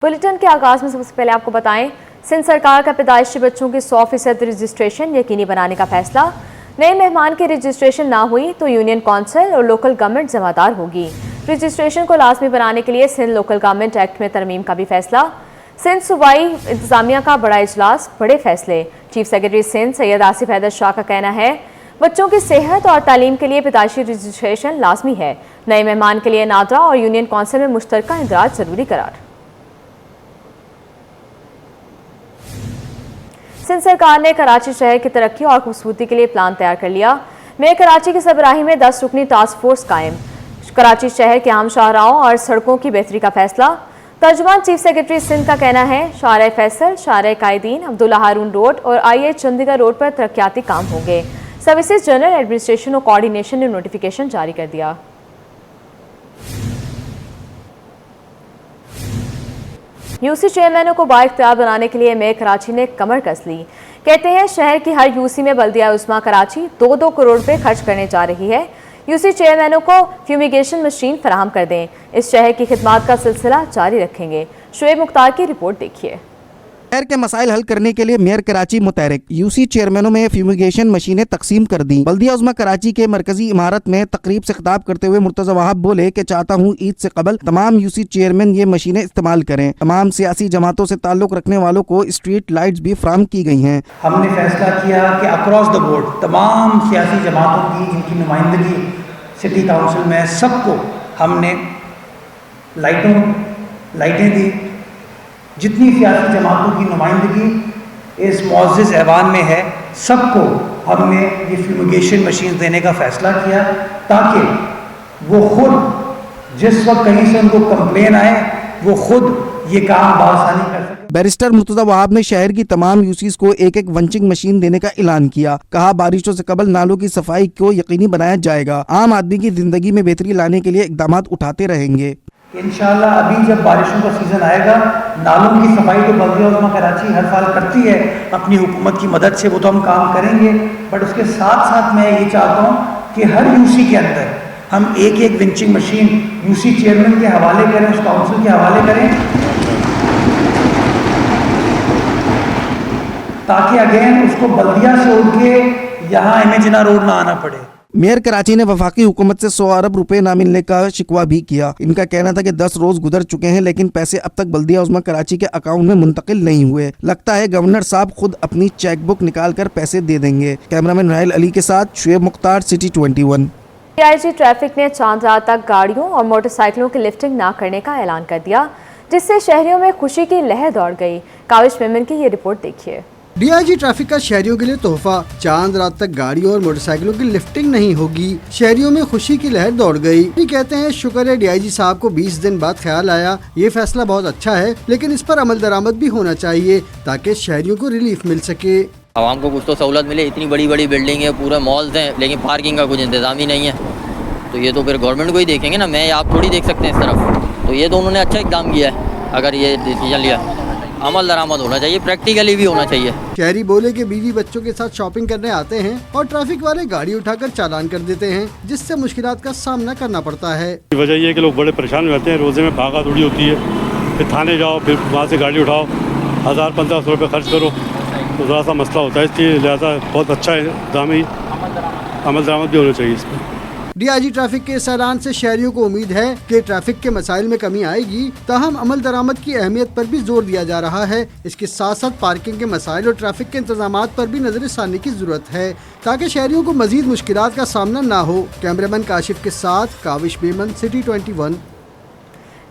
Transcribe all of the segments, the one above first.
Bulletin के आगाज में सबसे पहले आपको बताएं, सिंध सरकार का पैदाइशी बच्चों की 100% रजिस्ट्रेशन यकीनी बनाने का फैसला। नए मेहमान की रजिस्ट्रेशन ना हुई तो यूनियन कौंसिल और लोकल गवर्नमेंट जिम्मेदार होगी। रजिस्ट्रेशन को लाजमी बनाने के लिए सिंध लोकल गवर्नमेंट एक्ट में तरमीम का भी फैसला। सिंध सूबाई इंतजामिया का बड़ा इजलास, बड़े फैसले। चीफ सेक्रेटरी सिंध सैयद आसिफ हैदर शाह का कहना है, बच्चों की सेहत और तालीम के लिए पैदाइशी रजिस्ट्रेशन लाजमी है। नए मेहमान के लिए नादरा और यूनियन कौंसिल में मुश्तरका इंदराज जरूरी करार। सिंध सरकार ने कराची शहर की तरक्की और खूबसूरती के लिए प्लान तैयार कर लिया। मेयर कराची की सरबराही में 10 रुकनी टास्क फोर्स कायम। कराची शहर के आम शाहराहों और सड़कों की बेहतरी का फैसला। तर्जुमान चीफ सेक्रेटरी सिंध का कहना है, शाहराह फैसल, शाहराह कायदीन, अब्दुल्ला हारून रोड और IH चंडीगढ़ रोड पर तरक्याती काम होंगे। सर्विसेज जनरल एडमिनिस्ट्रेशन और कोऑर्डिनेशन ने नोटिफिकेशन जारी कर दिया। यूसी चेयरमैनों को बाइख्तियार बनाने के लिए मेयर कराची ने कमर कस ली। कहते हैं, शहर की हर यूसी में बल्दिया उस्मा कराची 2-2 करोड़ रुपए खर्च करने जा रही है। यूसी चेयरमैनों को फ्यूमिगेशन मशीन फराहम कर दें। इस शहर की खिदमात का सिलसिला जारी रखेंगे। शुएब मुख्तार की रिपोर्ट देखिए। शहर के मसाइल हल करने के लिए मेयर कराची मुतहरिक। यूसी चेयरमैनों में फ्यूमिगेशन मशीनें तकसीम कर दी। बल्दिया उस्मा कराची के मरकजी इमारत में तकरीब से खिताब करते हुए मुर्तजा वहाब बोले कि चाहता हूँ ईद से कबल तमाम यूसी चेयरमैन ये मशीनें इस्तेमाल करें। तमाम सियासी जमातों से ताल्लुक रखने वालों को स्ट्रीट लाइट्स भी फराहम की गई हैं। हमने फैसला किया कि अक्रॉस द बोर्ड तमाम सियासी जमातों की जिनकी नुमाइंदगी सिटी काउंसिल में, सबको हमने लाइटें दी। जितनी सियासी जमातों की नुमाइंदगी इस मुअज़्ज़ज़ ऐवान में है, सबको हमने ये फ्यूमिगेशन मशीन देने का फ़ैसला किया ताकि वो खुद जिस वक्त कहीं से उनको कंप्लेन आए वो खुद ये काम बासानी कर सके। बैरिस्टर मुर्तजा वहाब ने शहर की तमाम यूसीज को एक वंचिंग मशीन देने का ऐलान किया। कहा, बारिशों से कबल नालों की सफाई को यकीनी बनाया जाएगा। आम आदमी की जिंदगी में बेहतरी लाने के लिए इक़दामात उठाते रहेंगे। इंशाअल्लाह अभी जब बारिशों का सीज़न आएगा, नालों की सफाई तो बल्दिया उस्मा कराची हर साल करती है अपनी हुकूमत की मदद से, वो तो हम काम करेंगे। बट उसके साथ साथ मैं ये चाहता हूँ कि हर यूसी के अंदर हम एक विंचिंग मशीन यूसी चेयरमैन के हवाले करें, उस काउंसिल के हवाले करें, ताकि अगेन उसको बल्दिया से उठ के यहाँ इमेजिना रोड ना आना पड़े। मेयर कराची ने वफाकी हुकूमत से 100 अरब रुपए ना मिलने का शिकवा भी किया। इनका कहना था कि 10 रोज गुजर चुके हैं लेकिन पैसे अब तक बल्दिया उस्मा कराची के अकाउंट में मुंतकिल नहीं हुए। लगता है गवर्नर साहब खुद अपनी चेक बुक निकाल कर पैसे दे देंगे। कैमरामैन राहिल अली के साथ Shoaib Mukhtar, city 21। DIG traffic ने चांद रात तक गाड़ियों और मोटरसाइकिलों की लिफ्टिंग ना करने का ऐलान कर दिया, जिससे शहरियों में खुशी की लहर दौड़ गई। काविश मेमन की ये रिपोर्ट देखिए। DIG ट्रैफिक का शहरियों के लिए तोहफा, चांद रात तक गाड़ियों और मोटरसाइकिलों की लिफ्टिंग नहीं होगी। शहरियों में खुशी की लहर दौड़ गई। ये कहते हैं, शुक्र है DIG साहब को 20 दिन बाद ख्याल आया। ये फैसला बहुत अच्छा है, लेकिन इस पर अमल दरामद भी होना चाहिए ताकि शहरियों को रिलीफ मिल सके। आवाम को कुछ तो सहूलत मिले। इतनी बड़ी बड़ी बिल्डिंग है, पूरे मॉल्स हैं, लेकिन पार्किंग का कुछ इंतजाम ही नहीं है। तो ये तो फिर गवर्नमेंट को ही देखेंगे ना, मैं आप थोड़ी देख सकते हैं इस तरफ। तो ये तो उन्होंने अच्छा इकदाम किया है। अगर ये डिसीजन लिया, अमल दरामद होना चाहिए, प्रैक्टिकली भी होना चाहिए। शहरी बोले कि बीवी बच्चों के साथ शॉपिंग करने आते हैं और ट्रैफिक वाले गाड़ी उठाकर चालान कर देते हैं, जिससे मुश्किलात का सामना करना पड़ता है। वजह ये है कि लोग बड़े परेशान हो जाते हैं। रोजे में भागा दौड़ी होती है, फिर थाने जाओ, फिर वहाँ से गाड़ी उठाओ, 1000-1500 रुपये खर्च करो, तो ज़रा सा मसला होता है। इसलिए लिहाजा बहुत अच्छा है, दामी अमल दरामद भी होना चाहिए इस पर। DIG ट्रैफिक के इस ऐलान से शहरियों को उम्मीद है कि ट्रैफिक के मसाइल में कमी आएगी। ताहम अमल दरामद की अहमियत पर भी जोर दिया जा रहा है। इसके साथ साथ पार्किंग के मसाइल और ट्रैफिक के इंतजामात पर भी नजरसानी की जरूरत है ताकि शहरियों को मजीद मुश्किलात का सामना न हो। कैमरामैन काशिफ के साथ काविश बेमन, सिटी 21।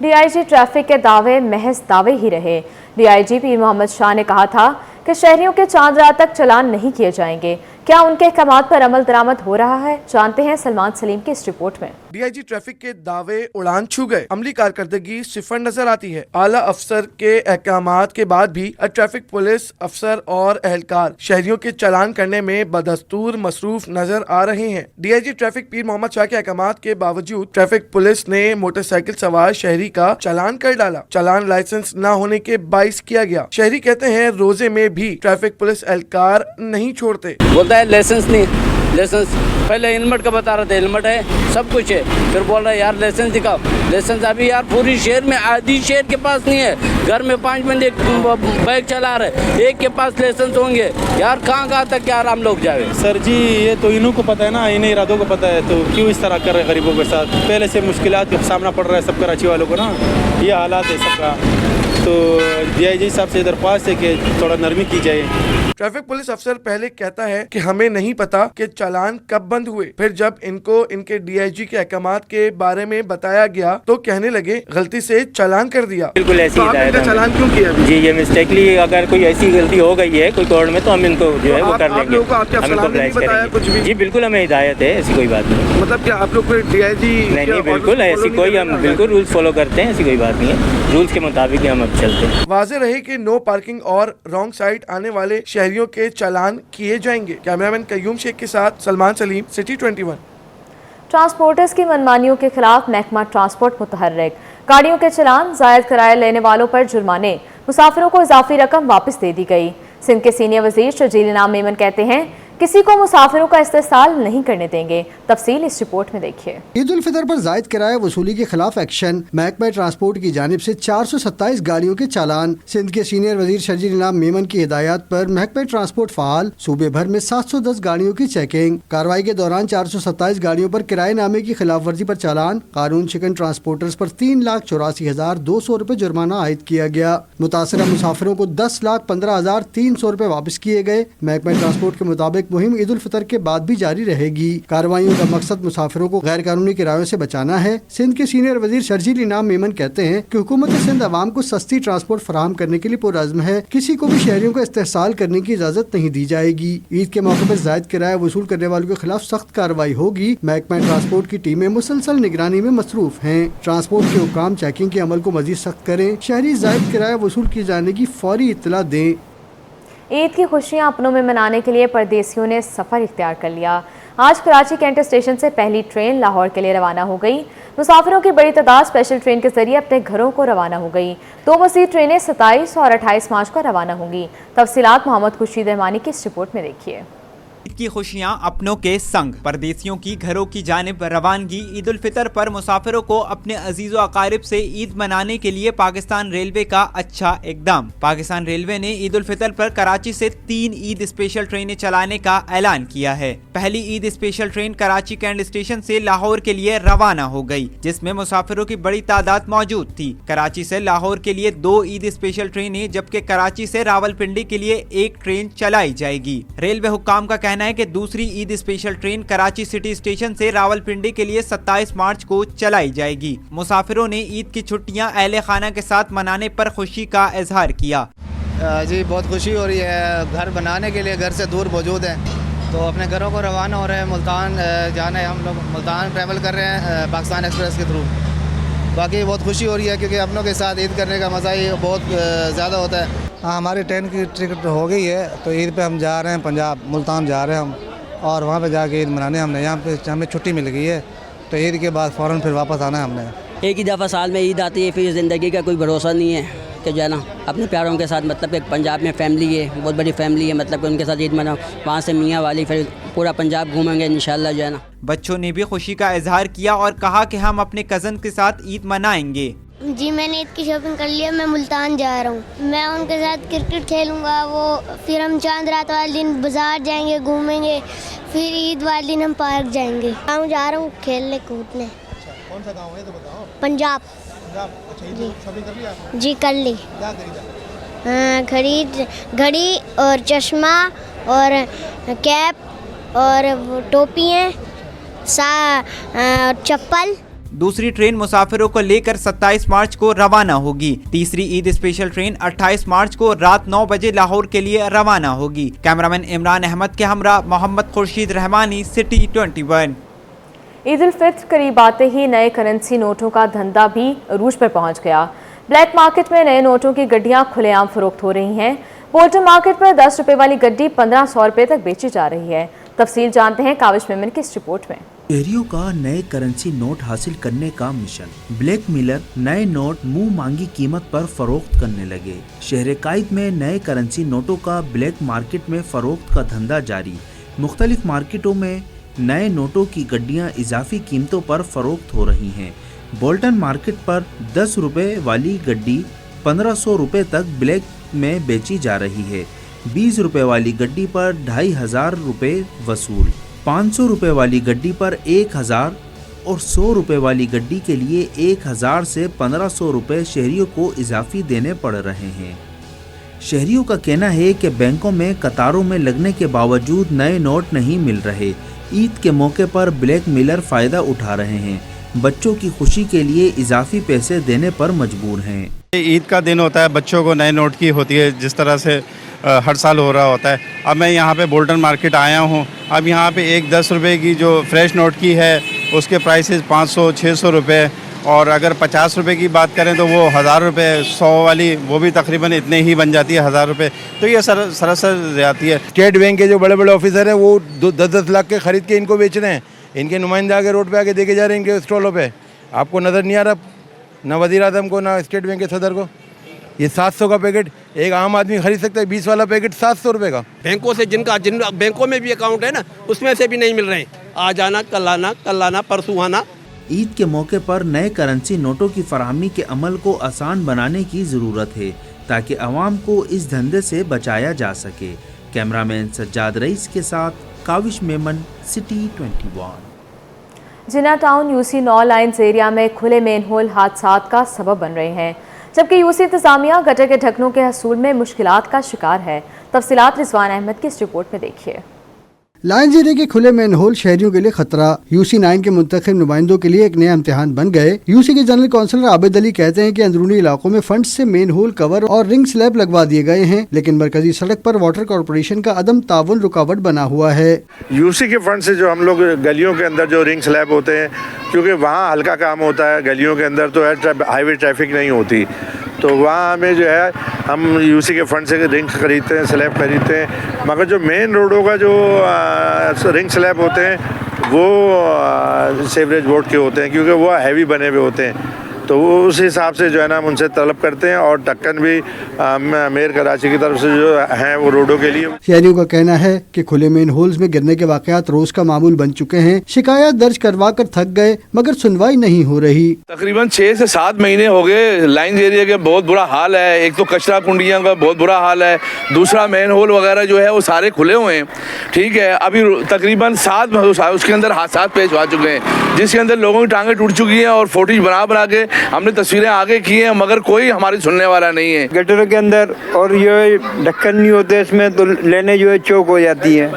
DIG ट्रैफिक के दावे महज दावे ही रहे। DIG पीर मोहम्मद शाह ने कहा था कि शहरियों के चांद रात तक चालान नहीं किए जाएंगे। क्या उनके अहकामात पर अमल दरामद हो रहा है? जानते हैं सलमान सलीम की इस रिपोर्ट में। DIG ट्रैफिक के दावे उड़ान छू गए, अमली कारकर्दगी सिफर नजर आती है। आला अफसर के अहकामात के बाद भी ट्रैफिक पुलिस अफसर और एहलकार शहरियों के चालान करने में बदस्तूर मसरूफ नजर आ रहे हैं। DIG ट्रैफिक पीर मोहम्मद शाह के अहकामात के बावजूद ट्रैफिक पुलिस ने मोटरसाइकिल सवार शहरी का चालान कर डाला। चालान लाइसेंस न होने के बाइस किया गया। शहरी कहते हैं, रोजे में भी ट्रैफिक पुलिस एहलकार नहीं छोड़ते। बोलता है लाइसेंस नहीं, लाइसेंस पहले हेलमेट का बता रहे थे, हेलमेट है सब कुछ है, फिर बोल रहे यार लाइसेंस दिखाओ। लाइसेंस अभी यार पूरी शहर में आधी शहर के पास नहीं है, घर में 5 बंदे बाइक चला रहे, एक के पास लाइसेंस होंगे, यार कहाँ तक यार हम लोग जाए। सर जी ये तो इन्हों को पता है ना, इन्हें इरादों को पता है, तो क्यों इस तरह कर रहे हैं गरीबों के साथ। पहले से मुश्किलात का सामना पड़ रहा है सब कराची वालों को ना, ये हालात है सबका। तो DIG साहब से दरख्वास्त है कि थोड़ा नरमी की जाए। ट्रैफिक पुलिस अफसर पहले कहता है कि हमें नहीं पता कि चालान कब बंद हुए, फिर जब इनको इनके DIG के अहकामात के बारे में बताया गया तो कहने लगे गलती से चालान कर दिया। बिल्कुल ऐसी हिदायत है। चालान क्यों किया जी ये मिस्टेकली अगर कोई ऐसी गलती हो गई है कोई कोर्ट में तो हम इनको जो है वो कर लेंगे। हम इनको अप्लाई करेंगे। जी बिल्कुल हमें हिदायत है, ऐसी कोई बात नहीं। मतलब कि आप लोग DIG नहीं बिल्कुल ऐसी कोई, हम बिल्कुल रूल्स फॉलो करते हैं, ऐसी कोई बात नहीं है, रूल्स के मुताबिक हम अब चलते हैं। वाज़ेह रहे कि नो पार्किंग और रॉन्ग साइड आने वाले शहरियों के चालान किए जाएंगे। कैमरामैन कयूम शेख के साथ सलमान सलीम, सिटी 21। ट्रांसपोर्टर्स की मनमानियों के खिलाफ महकमा ट्रांसपोर्ट मुतहर्रिक। गाड़ियों के चलान, जायद किराया लेने वालों पर जुर्माने, मुसाफिरों को इजाफी रकम वापस दे दी गई। सिंध के सीनियर वजीर शर्जील इनाम मेमन कहते हैं किसी को मुसाफिरों का इस्तेसाल नहीं करने देंगे। तफसील इस रिपोर्ट में देखिए। ईद उल फितर पर जायद किराया वसूली के खिलाफ एक्शन। महकमा ट्रांसपोर्ट की जानिब से 427 गाड़ियों के चालान। सिंध के सीनियर वजीर शर्जील इनाम मेमन की हिदायत पर महकमा ट्रांसपोर्ट फाल। सूबे भर में 710 गाड़ियों की चेकिंग। कार्रवाई के दौरान 427 गाड़ियों पर किराए नामे की खिलाफ वर्जी पर चालान। कानून शिकन ट्रांसपोर्टर्स पर 3,84,200 रुपए जुर्माना आयद किया गया। मुतासरा मुसाफिरों को 10,15,300 रुपए वापस किए गए। महकमा ट्रांसपोर्ट के मुताबिक मुहिम ईद उल फितर के बाद भी जारी रहेगी। कार्रवाइयों का मकसद मुसाफिरों को गैर कानूनी किरायों से बचाना है। सिंध के सीनियर वजीर शर्जील इनाम मेमन कहते हैं कि हुकूमत सिंध अवाम को सस्ती ट्रांसपोर्ट फराहम करने के लिए पुरअज़्म है। किसी को भी शहरियों का इस्तेहसाल करने की इजाजत नहीं दी जाएगी। ईद के मौके पर जायद किराया वसूल करने वालों के खिलाफ सख्त कार्रवाई होगी। महकमा ट्रांसपोर्ट की टीमें मुसलसल निगरानी में मसरूफ हैं। ट्रांसपोर्ट के हुकाम चेकिंग के अमल को मजीद सख्त करें। शहरी जायद किराया वसूल किए जाने की फौरी इत्तला दें। ईद की खुशियां अपनों में मनाने के लिए परदेसियों ने सफ़र इख्तियार कर लिया। आज कराची कैंट स्टेशन से पहली ट्रेन लाहौर के लिए रवाना हो गई। मुसाफिरों की बड़ी तादाद स्पेशल ट्रेन के जरिए अपने घरों को रवाना हो गई। 2 मज़ीद ट्रेनें 27 और 28 मार्च को रवाना होंगी। तफसीलात मोहम्मद खुर्शीद रहमानी की इस रिपोर्ट में देखिए। ईद की खुशियां अपनों के संग, परदेसियों की घरों की जानिब रवानगी। ईद उल फितर पर मुसाफिरों को अपने अजीज़ व अकारिब से ईद मनाने के लिए पाकिस्तान रेलवे का अच्छा इकदाम। पाकिस्तान रेलवे ने ईद उल फितर पर कराची से 3 ईद स्पेशल ट्रेनें चलाने का ऐलान किया है। पहली Eid special train Karachi cantt station से लाहौर के लिए रवाना हो गई, जिसमें मुसाफिरों की बड़ी तादाद मौजूद थी। कराची से लाहौर के लिए 2 ईद स्पेशल ट्रेनें, जबकि कराची से रावलपिंडी के लिए 1 ट्रेन चलाई जाएगी। रेलवे हुक्काम का कहना है कि दूसरी Eid special train Karachi city station से रावलपिंडी के लिए 27 मार्च को चलाई जाएगी। मुसाफिरों ने ईद की छुट्टियां अहले खाना के साथ मनाने पर खुशी का इजहार किया। जी बहुत खुशी हो रही है, घर बनाने के लिए घर से दूर मौजूद हैं तो अपने घरों को रवाना हो रहे हैं। मुल्तान जाना है, हम लोग मुल्तान ट्रैवल कर रहे हैं पाकिस्तान एक्सप्रेस के थ्रू। बाकी बहुत खुशी हो रही है क्योंकि अपनों के साथ ईद करने का मज़ा ही बहुत ज़्यादा होता है। हाँ हमारी ट्रेन की टिकट हो गई है तो ईद पे हम जा रहे हैं पंजाब, मुल्तान जा रहे हैं हम, और वहाँ पे जाके ईद मनाने हमने। यहाँ पे हमें छुट्टी मिल गई है तो ईद के बाद फ़ौरन फिर वापस आना है हमने। एक ही दफ़ा साल में ईद आती है, फिर ज़िंदगी का कोई भरोसा नहीं है कि जो है ना अपने प्यारों के साथ, मतलब कि पंजाब में फैमिली है, बहुत बड़ी फैमिली है, मतलब कि उनके साथ ईद मनाओ। वहाँ से मियाँ वाली फिर पूरा पंजाब घूमेंगे इंशाल्लाह जो है ना। बच्चों ने भी खुशी का इजहार किया और कहा कि हम अपने कज़न के साथ ईद मनाएंगे। जी मैंने ईद की शॉपिंग कर लिया, मैं मुल्तान जा रहा हूँ। मैं उनके साथ क्रिकेट खेलूँगा, वो फिर हम चांद रात वाले दिन बाज़ार जाएंगे, घूमेंगे, फिर ईद वाले दिन हम पार्क जाएंगे। मैं जा रहा हूँ खेलने कूदने। कौन सा गाँव है तो बताओ। पंजाब। अच्छा ईद शॉपिंग कर लिया? जी कर ली। क्या खरीदा? खरीद घड़ी और चश्मा और कैप और टोपियाँ, चप्पल। दूसरी ट्रेन मुसाफिरों को लेकर 27 मार्च को रवाना होगी। तीसरी ईद स्पेशल ट्रेन 28 मार्च को रात 9 बजे लाहौर के लिए रवाना होगी। कैमरामैन इमरान अहमद के हमरा मोहम्मद खुर्शीद रहमानी, सिटी 21। ईद उल फित्र करीब आते ही नए करेंसी नोटों का धंधा भी अरूज पर पहुंच गया। ब्लैक मार्केट में नए नोटों की गड्डियां खुलेआम फरोख्त हो रही हैं। बोल्टन मार्केट पर 10 रुपए वाली गड्डी 1500 रुपए तक बेची जा रही है। तफसील जानते हैं काविश मेमन की इस रिपोर्ट में। शहरियों का नए करेंसी नोट हासिल करने का मिशन। ब्लैक मिलर नए नोट मुंह मांगी कीमत पर फरोख्त करने लगे। शहर कायद में नए करेंसी नोटों का ब्लैक मार्केट में फरोख्त का धंधा जारी। मुख्तलिफ मार्केटों में नए नोटों की गड्डियां इजाफी कीमतों पर फरोख्त हो रही हैं। बोल्टन मार्केट पर 10 रुपए वाली गड्डी 1500 रुपए तक ब्लैक में बेची जा रही है। 20 रुपए वाली गड्डी पर 2500 रुपए वसूल, 500 रुपए वाली गड्डी पर 1000 और 100 रुपए वाली गड्डी के लिए 1000 से 1500 रुपए शहरियों को इजाफी देने पड़ रहे हैं। शहरियों का कहना है कि बैंकों में कतारों में लगने के बावजूद नए नोट नहीं मिल रहे। ईद के मौके पर ब्लैक मिलर फ़ायदा उठा रहे हैं। बच्चों की खुशी के लिए इजाफी पैसे देने पर मजबूर हैं। ईद का दिन होता है, बच्चों को नए नोट की होती है, जिस तरह से हर साल हो रहा होता है। अब मैं यहाँ पे बोल्टन मार्केट आया हूँ। अब यहाँ पे एक 10 रुपए की जो फ्रेश नोट की है उसके प्राइसेस 500-600 रुपये, और अगर 50 रुपए की बात करें तो वो 1000 रुपये, 100 वाली वो भी तकरीबन इतने ही बन जाती है, 1000 रुपये। तो ये सरासर ज़्यादती है। स्टेट बैंक के जो बड़े बड़े ऑफिसर हैं वो 10-10 लाख के ख़रीद के इनको बेच रहे हैं। इनके नुमाइंदे आके रोड पे आके देके जा रहे हैं इनके स्टॉलों पे। आपको नज़र नहीं आ रहा, ना वज़ीर आज़म को, ना स्टेट बैंक के सदर को। ये 700 का पैकेट एक आम आदमी खरीद सकता है, 20 वाला पैकेट 700 रुपये का। बैंकों से जिन बैंकों में भी अकाउंट है ना, उसमें से भी नहीं मिल रहे हैं। आज आना, कल आना, परसों आना। ईद के मौके पर नए करेंसी नोटों की फराहमी के अमल को आसान बनाने की ज़रूरत है ताकि अवाम को इस धंधे से बचाया जा सके। कैमरामैन सज्जाद रईस के साथ काविश मेमन, सिटी 21। जिना टाउन यूसी 9 लाइन्स एरिया में खुले मेन होल हादसात का सबब बन रहे हैं, जबकि यूसी इंतजामिया गटर के ढक्कनों के हसूल में मुश्किलात का शिकार है। तफसीलात रिजवान अहमद की इस रिपोर्ट में देखिए। लायंस एरिया के खुले मेन होल शहरियों के लिए खतरा। यूसी 9 के मुंतखब नुमाइंदों के लिए एक नया इम्तिहान बन गए। यूसी के जनरल काउंसलर आबिद अली कहते हैं कि अंदरूनी इलाकों में फंड से मेन होल कवर और रिंग स्लैब लगवा दिए गए हैं, लेकिन मरकजी सड़क पर वाटर कॉर्पोरेशन का अदम ताउन रुकावट बना हुआ है। यूसी के फंड से जो हम लोग गलियों के अंदर जो रिंग स्लैब होते हैं, क्योंकि वहाँ हल्का काम होता है, गलियों के अंदर तो हाईवे ट्रैफिक नहीं होती, तो वहाँ हमें जो है हम यूसी के फंड से रिंग खरीदते हैं, स्लैब खरीदते हैं। मगर जो मेन रोडों का जो रिंग स्लैब होते हैं वो सीवरेज बोर्ड के होते हैं, क्योंकि वो हैवी बने हुए होते हैं, तो वो उस हिसाब से जो है ना हम उनसे तलब करते हैं। और ढक्कन भी मेयर कराची की तरफ से जो हैं वो रोडों के लिए। शहरियों का कहना है कि खुले मेन होल्स में गिरने के वाकयात रोज का मामूल बन चुके हैं। शिकायत दर्ज करवा कर थक गए, मगर सुनवाई नहीं हो रही। तकरीबन 6 से 7 महीने हो गए। लाइन्स एरिया के बहुत बुरा हाल है। एक तो कचरा कुंडियाँ का बहुत बुरा हाल है, दूसरा मेन होल वगैरह जो है वो सारे खुले हुए हैं। ठीक है, अभी तकरीबन 7 उसके अंदर हादसा पेश आ चुके हैं, जिसके अंदर लोगों की टांगें टूट चुकी हैं, और फोटेज बना के हमने तस्वीरें आगे की हैं, मगर कोई हमारी सुनने वाला नहीं है। गटरों के अंदर और ये ढक्कन नहीं होते इसमें, तो लेने जो है चौक हो जाती है,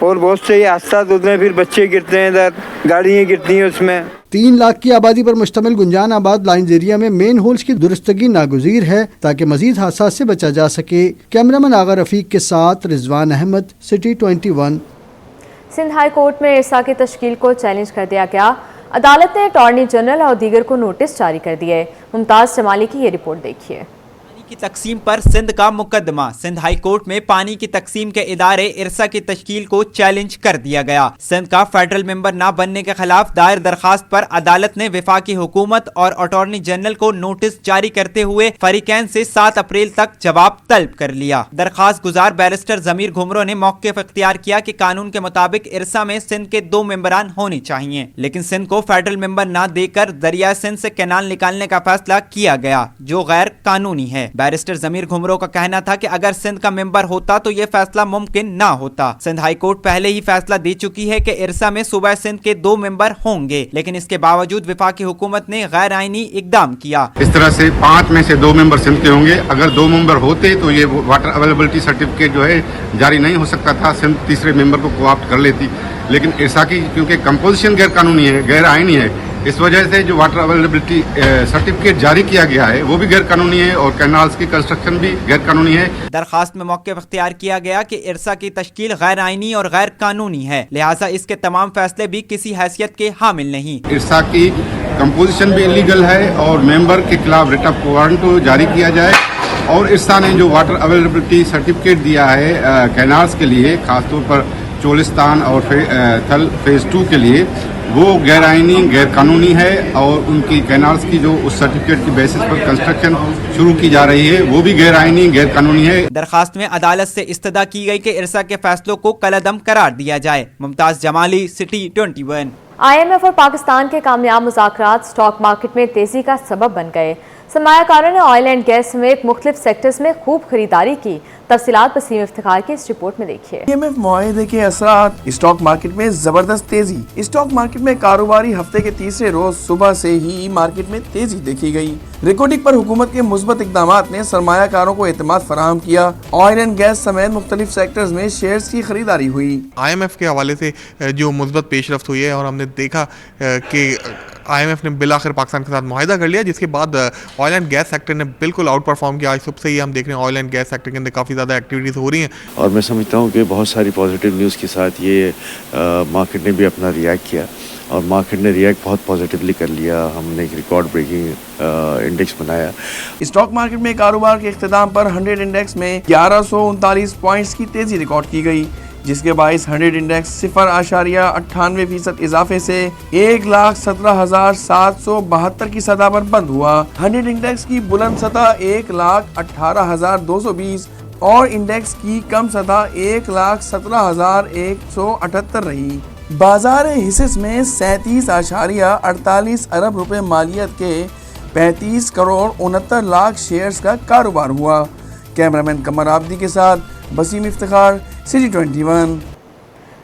और बहुत से हादसा होते हैं। फिर बच्चे गिरते हैं, इधर गाड़ियाँ गिरती हैं उसमें। 3 लाख की आबादी पर मुश्तमिल गुंजान आबाद लाइन्स एरिया में मेन होल्स की दुरुस्तगी नागुज़ीर है ताकि मजीद हादसा से बचा जा सके। कैमरामैन आगा रफीक के साथ Rizwan Ahmed, city 21। Sindh high court में इरसा की तश्कील को चैलेंज कर दिया गया। अदालत ने अटॉर्नी जनरल और दीगर को नोटिस जारी कर दिए। मुमताज़ जमाली की ये रिपोर्ट देखिए। की तकसीम पर सिंध का मुकदमा। सिंध हाई कोर्ट में पानी की तकसीम के इदारे इरसा की तश्कील को चैलेंज कर दिया गया। सिंध का फेडरल मेंबर न बनने के खिलाफ दायर दरखास्त पर अदालत ने वफाकी हुकूमत और अटॉर्नी जनरल को नोटिस जारी करते हुए फरीकैन से 7 अप्रैल तक जवाब तलब कर लिया। दरखास्त गुजार बैरिस्टर जमीर घुमरो ने मौक़िफ़ इख्तियार किया कि कानून के मुताबिक इरसा में सिंध के 2 मेंबरान होने चाहिए, लेकिन सिंध को फेडरल मेंबर न देकर दरिया सिंध से कैनाल निकालने का फैसला किया गया, जो गैर कानूनी है। बैरिस्टर जमीर घुमरो का कहना था कि अगर सिंध का मेंबर होता तो यह फैसला मुमकिन ना होता। सिंध हाई कोर्ट पहले ही फैसला दे चुकी है कि इरसा में सूबा सिंध के 2 मेंबर होंगे, लेकिन इसके बावजूद वफाकी हुकूमत ने गैर आईनी इकदाम किया। इस तरह से 5 में से 2 मेंबर सिंध के होंगे। अगर 2 मेंबर होते तो ये वाटर अवेलेबिलिटी सर्टिफिकेट जो है जारी नहीं हो सकता था, सिंध तीसरे मेंबर को कोऑप्ट कर लेती। लेकिन इरसा की क्योंकि कंपोजिशन गैर कानूनी है, गैर आईनी है, इस वजह से जो वाटर अवेलेबिलिटी सर्टिफिकेट जारी किया गया है वो भी गैर कानूनी है और कैनाल्स की कंस्ट्रक्शन भी गैर कानूनी है। दरखास्त में मौक़िफ़ इख्तियार किया गया कि इरसा की तश्कील गैर आईनी और गैर कानूनी है, लिहाजा इसके तमाम फैसले भी किसी हैसियत के हामिल नहीं। इरसा की कंपोजिशन भी इलीगल है और मेंबर के खिलाफ रिट ऑफ वारंट जारी किया जाए, और इरसा ने जो वाटर अवेलेबिलिटी सर्टिफिकेट दिया है कैनाल्स के लिए, खासतौर पर चोलिस्तान और थल फेज़ 2 के लिए, वो गैर आइनी गैर कानूनी है और उनकी कैनाल्स की जो उस सर्टिफिकेट की बेसिस पर कंस्ट्रक्शन शुरू की जा रही है वो भी गैर आइनी गैर कानूनी है। दरखास्त में अदालत से इस्तदा की गई कि इरसा के फैसलों को कलअदम करार दिया जाए। मुमताज जमाली, सिटी 21। IMF और पाकिस्तान के कामयाब मुज़ाकरात स्टॉक मार्केट में तेजी का सबब बन गए। सरमायाकारों ने ऑयल एंड गैस समेत मुख्तलिफ सेक्टर्स में खूब खरीदारी की। तफसीलात वसीम इफ्तिखार की इस रिपोर्ट में देखिए। IMF मुआहदे के असरात स्टॉक मार्केट में जबरदस्त तेजी। स्टॉक मार्केट में कारोबारी हफ्ते के तीसरे रोज सुबह से ही मार्केट में तेजी देखी गई। रिकॉर्डिंग पर हुकूमत के मुस्बत इक़दामात ने सरमायाकारों को एतमाद फराहम किया। ऑयल एंड गैस समेत मुख्तलिफ सेक्टर्स में शेयर्स की खरीदारी हुई। IMF के हवाले से जो मुस्बत पेशरफ्त हुई है और हमने देखा कि IMF ने बिलाखिर पाकिस्तान के साथ मुआहिदा कर लिया, जिसके बाद ऑयल एंड गैस सेक्टर ने बिल्कुल आउट परफॉर्म किया। आज सुबह से ही हम देख रहे हैं ऑयल एंड गैस सेक्टर के अंदर काफ़ी ज़्यादा एक्टिविटीज़ हो रही हैं और मैं समझता हूँ कि बहुत सारी पॉजिटिव न्यूज़ के साथ ये मार्केट ने भी अपना रिएक्ट किया और मार्केट ने रिएक्ट बहुत पॉजिटिवली कर लिया। हमने एक रिकॉर्ड ब्रेकिंग इंडेक्स बनाया। स्टॉक मार्केट में कारोबार के इख्तिताम पर 100 इंडेक्स में 1139 पॉइंट्स की तेजी रिकॉर्ड की गई, जिसके बाइस 100 इंडेक्स 0.98% इजाफे से 1,17,772 की सतह पर बंद हुआ। 100 इंडेक्स की बुलंद सतह 1,18,220 और इंडेक्स की कम सतह 1,17,178 रही। बाजार हिस्स में 37.48 अरब रुपए मालियत के 35 करोड़ 69 लाख शेयर्स का कारोबार हुआ। कैमरामैन कमर आबदी के साथ वसीम इफ्तिखार, सिटी 21।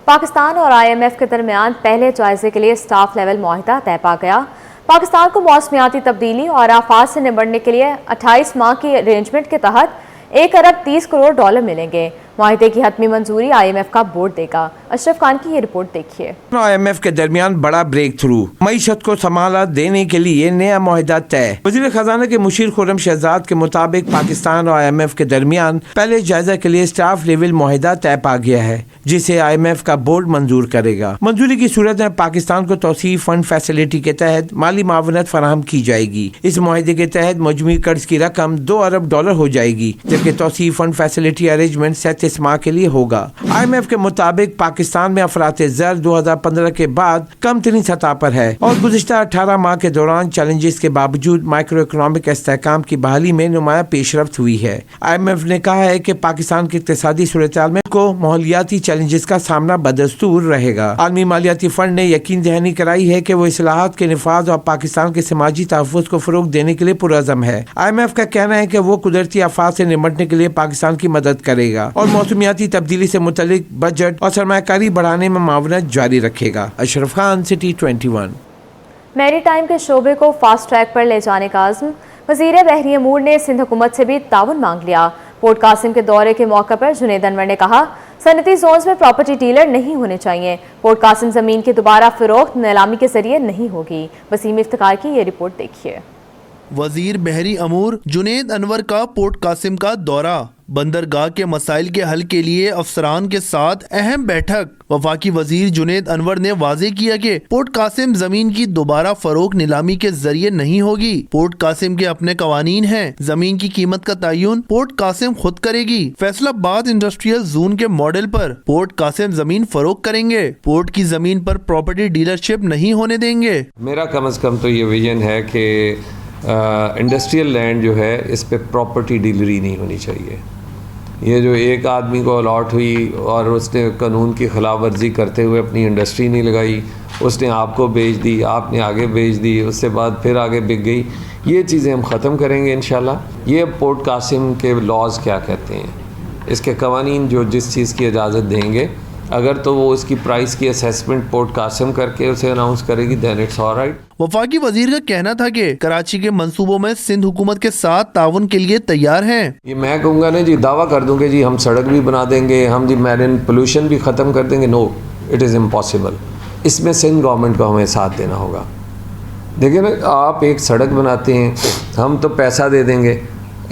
पाकिस्तान और IMF के दरमियान पहले जायजे के लिए स्टाफ लेवल मुआहिदा तय पा गया। पाकिस्तान को मौसमियाती तब्दीली और आफात से निपटने के लिए 28 माह की अरेंजमेंट के तहत 1 अरब 30 करोड़ डॉलर मिलेंगे। मुआहिदे की हतमी मंजूरी IMF का बोर्ड देगा। अशरफ खान की ये रिपोर्ट देखिए। IMF के दरमियान बड़ा ब्रेक थ्रू, मईशत को संभाला देने के लिए नया मुआहिदा तय। वज़ीर खजाना के मुशीर खुर्रम शहजाद के मुताबिक पाकिस्तान और IMF के दरमियान पहले जायजा के लिए स्टाफ लेवल मुआहिदा तय पा गया है, जिसे IMF का बोर्ड मंजूर करेगा। मंजूरी की सूरत में पाकिस्तान को तौसीफ फंड फैसिलिटी के तहत माली मावनत फराहम की जाएगी। इस मुआहिदे के तहत मजमूई कर्ज की रकम 2 अरब डॉलर हो जाएगी, जबकि तौसीफ फंड फैसिलिटी अरेंजमेंट 37 माह के लिए होगा। IMF के मुताबिक पाकिस्तान में अफरात ज़र 2015 के बाद कम तरीन सतह पर है और गुज़िश्ता 18 माह के दौरान चैलेंजेस के बावजूद माइक्रो इकोनॉमिक इस्तेहकाम की बहाली में नुमाया पेशरफ्त हुई है। IMF ने कहा है कि पाकिस्तान की इक़्तिसादी सूरत-ए-हाल में को माहौलियाती चैलेंजेस का सामना बदस्तूर रहेगा। आलमी मालियाती फंड ने यकीन दहानी कराई है कि वो इस्लाहात के निफाज और पाकिस्तान के समाजी तहफ़्फ़ुज़ को फ़रोग़ देने के लिए पुरअज़म है। IMF का कहना है कि वो कुदरती आफात से निपटने के लिए पाकिस्तान की मदद करेगा और मौसमियाती तब्दीली से मुतल्लिक बजट और सरमायाकारी बढ़ाने में मावनत जारी रखेगा। Ashraf Khan, city 21। Maritime के शोबे को फास्ट ट्रैक पर ले जाने का आज़म। वज़ीर बहरी अमूर ने सिंध हुकूमत से भी ताउन मांग लिया। पोर्ट कासिम के दौरे के मौके पर जुनेद अनवर ने कहा, सनती जोन्स में प्रॉपर्टी डीलर नहीं होने चाहिए। पोर्ट कासिम ज़मीन की दोबारा फरोख्त नीलामी के जरिए नहीं होगी। वसीम इफ्तिखार की ये रिपोर्ट देखिए। वज़ीर बहरी अमूर जुनेद अनवर का पोर्ट कासिम का दौरा, बंदरगाह के मसाइल के हल के लिए अफसरान के साथ अहम बैठक। वफाकी वजीर जुनेद अनवर ने वाजे किया कि पोर्ट कासिम जमीन की दोबारा फरोख्त नीलामी के जरिए नहीं होगी। पोर्ट कासिम के अपने कवानीन हैं। जमीन की कीमत का तयन पोर्ट कासिम खुद करेगी। फैसलाबाद इंडस्ट्रियल जोन के मॉडल पर पोर्ट कासिम जमीन फरोख्त करेंगे। पोर्ट की जमीन पर प्रॉपर्टी डीलरशिप नहीं होने देंगे। मेरा कम से कम तो ये विजन है कि इंडस्ट्रियल लैंड जो है इस पे प्रॉपर्टी डीलरी नहीं होनी चाहिए। ये जो एक आदमी को अलॉट हुई और उसने कानून की खिलाफ वर्जी करते हुए अपनी इंडस्ट्री नहीं लगाई, उसने आपको बेच दी, आपने आगे बेच दी, उससे बाद फिर आगे बिक गई, ये चीज़ें हम ख़त्म करेंगे इंशाल्लाह। ये पोर्ट कासिम के लॉज क्या कहते हैं, इसके कवानीन जो जिस चीज़ की इजाज़त देंगे, अगर तो वो उसकी प्राइस की असेसमेंट पोर्ट कासिम करके उसे अनाउंस करेगी, देन इट्स ऑलराइट। वफाकी वजीर का कहना था कि कराची के मंसूबों में सिंध हुकूमत के साथ ताउन के लिए तैयार हैं। ये मैं कहूँगा ना जी, दावा कर दूँ कि जी हम सड़क भी बना देंगे, हम जी मैरिन पोल्यूशन भी ख़त्म कर देंगे, नो, इट इज़ इम्पॉसिबल। इसमें सिंध गवर्नमेंट को हमें साथ देना होगा। देखिए ना, आप एक सड़क बनाते हैं, हम तो पैसा दे देंगे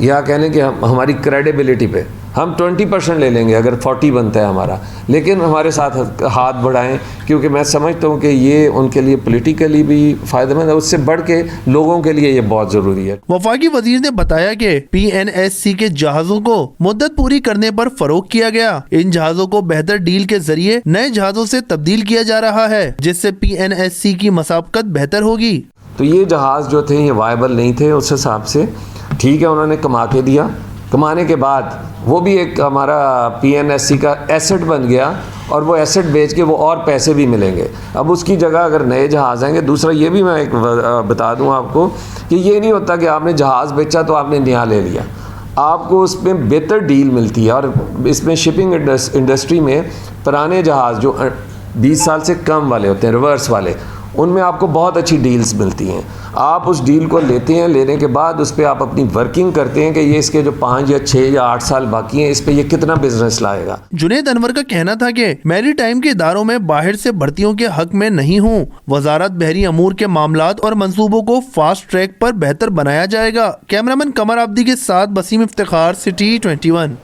या कहने कि हमारी क्रेडिबिलिटी पे ہم 20% لے لیں گے اگر 40 بنتا ہے ہمارا, لیکن ہمارے ساتھ ہاتھ بڑھائیں, کیونکہ میں سمجھتا ہوں کہ یہ ان کے لیے پولیٹیکلی بھی فائدہ مند ہے, اس سے بڑھ کے لوگوں کے لیے یہ بہت ضروری ہے. وفاقی وزیر نے بتایا کہ PNSC کے جہازوں کو مدت پوری کرنے پر فروغ کیا گیا. ان جہازوں کو بہتر ڈیل کے ذریعے نئے جہازوں سے تبدیل کیا جا رہا ہے, جس سے PNSC کی مسابقت بہتر ہوگی. تو یہ جہاز جو تھے یہ وائبل نہیں تھے اس حساب سے, ٹھیک ہے انہوں نے کما کے دیا, کمانے کے بعد وہ بھی ایک ہمارا PNSC کا ایسٹ بن گیا, اور وہ ایسٹ بیچ کے وہ اور پیسے بھی ملیں گے. اب اس کی جگہ اگر نئے جہاز آئیں گے. دوسرا یہ بھی میں ایک بتا دوں آپ کو کہ یہ نہیں ہوتا کہ آپ نے جہاز بیچا تو آپ نے نیا لے لیا, آپ کو اس میں بہتر ڈیل ملتی ہے. اور اس میں شپنگ انڈسٹری میں پرانے جہاز جو 20 سال سے کم والے ہوتے ہیں, ریورس والے, ان میں آپ کو بہت اچھی ڈیلز ملتی ہیں. آپ اس ڈیل کو لیتے ہیں, لینے کے بعد اس پہ آپ اپنی ورکنگ کرتے ہیں کہ یہ اس کے جو 5 یا 6 یا 8 سال باقی ہیں اس پہ یہ کتنا بزنس لائے گا. جنید انور کا کہنا تھا کہ میری ٹائم کے اداروں میں باہر سے بھرتیوں کے حق میں نہیں ہوں. وزارت بحری امور کے معاملات اور منصوبوں کو فاسٹ ٹریک پر بہتر بنایا جائے گا. کیمرامین قمر عابدی کے ساتھ بسیم افتخار, سٹی 21.